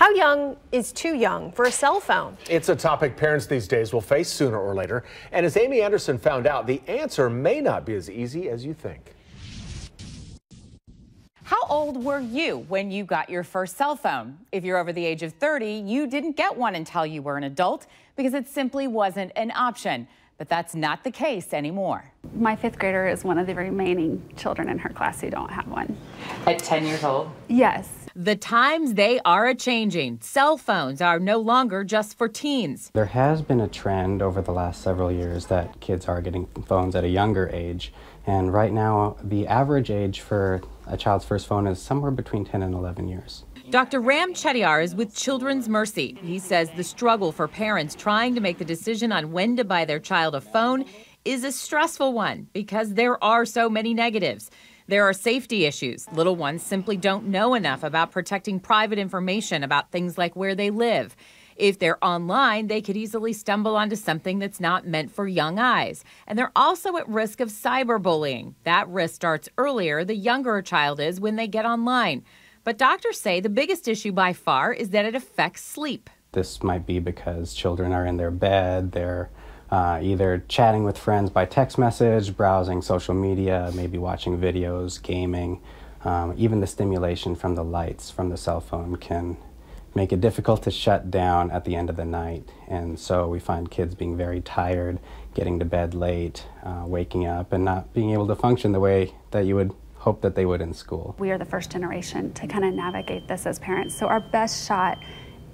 How young is too young for a cell phone? It's a topic parents these days will face sooner or later. And as Amy Anderson found out, the answer may not be as easy as you think. How old were you when you got your first cell phone? If you're over the age of 30, you didn't get one until you were an adult because it simply wasn't an option. But that's not the case anymore. My fifth grader is one of the remaining children in her class who don't have one. At 10 years old? Yes. The times, they are a-changing. Cell phones are no longer just for teens. There has been a trend over the last several years that kids are getting phones at a younger age. And right now, the average age for a child's first phone is somewhere between 10 and 11 years. Dr. Ram Chettiar is with Children's Mercy. He says the struggle for parents trying to make the decision on when to buy their child a phone is a stressful one because there are so many negatives. There are safety issues. Little ones simply don't know enough about protecting private information about things like where they live. If they're online, they could easily stumble onto something that's not meant for young eyes. And they're also at risk of cyberbullying. That risk starts earlier the younger a child is when they get online. But doctors say the biggest issue by far is that it affects sleep. This might be because children are in their bed, they're either chatting with friends by text message, browsing social media, maybe watching videos, gaming. Even the stimulation from the lights from the cell phone can make it difficult to shut down at the end of the night. And so we find kids being very tired, getting to bed late, waking up, and not being able to function the way that you would hope that they would in school. We are the first generation to kind of navigate this as parents. So our best shot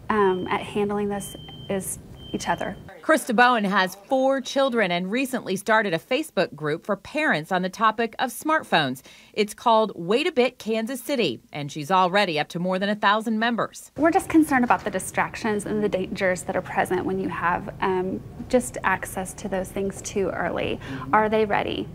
at handling this is each other. Krista Bowen has 4 children and recently started a Facebook group for parents on the topic of smartphones. It's called Wait a Bit Kansas City, and she's already up to more than 1,000 members. We're just concerned about the distractions and the dangers that are present when you have just access to those things too early. Are they ready,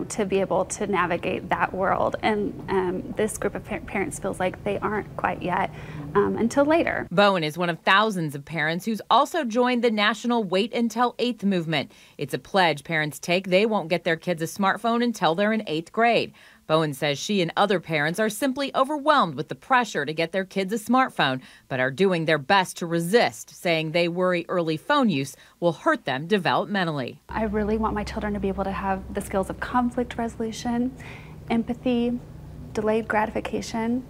to be able to navigate that world? And this group of parents feels like they aren't quite yet until later. Bowen is one of thousands of parents who's also joined the national Wait Until 8th movement. It's a pledge parents take they won't get their kids a smartphone until they're in 8th grade. Bowen says she and other parents are simply overwhelmed with the pressure to get their kids a smartphone, but are doing their best to resist, saying they worry early phone use will hurt them developmentally. I really want my children to be able to have the skills of conflict resolution, empathy, delayed gratification,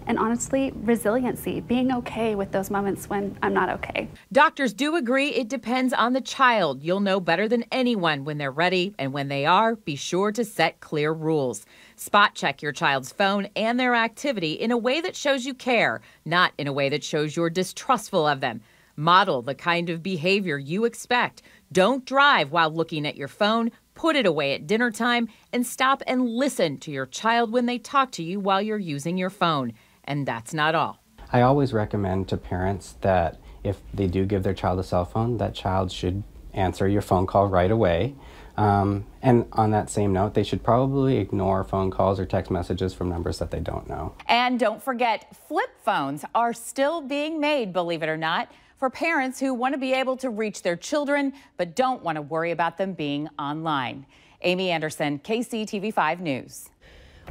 and honestly, resiliency, being okay with those moments when I'm not okay. Doctors do agree it depends on the child. You'll know better than anyone when they're ready, and when they are, be sure to set clear rules. Spot check your child's phone and their activity in a way that shows you care, not in a way that shows you're distrustful of them. Model the kind of behavior you expect. Don't drive while looking at your phone. Put it away at dinner time, and stop and listen to your child when they talk to you while you're using your phone. And that's not all. I always recommend to parents that if they do give their child a cell phone, that child should answer your phone call right away. And on that same note, they should probably ignore phone calls or text messages from numbers that they don't know. And don't forget, flip phones are still being made, believe it or not, for parents who want to be able to reach their children but don't want to worry about them being online. Amy Anderson, KCTV5 News.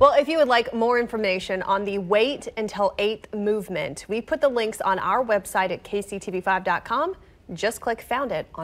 Well, if you would like more information on the Wait Until 8th movement, we put the links on our website at kctv5.com. Just click Found It on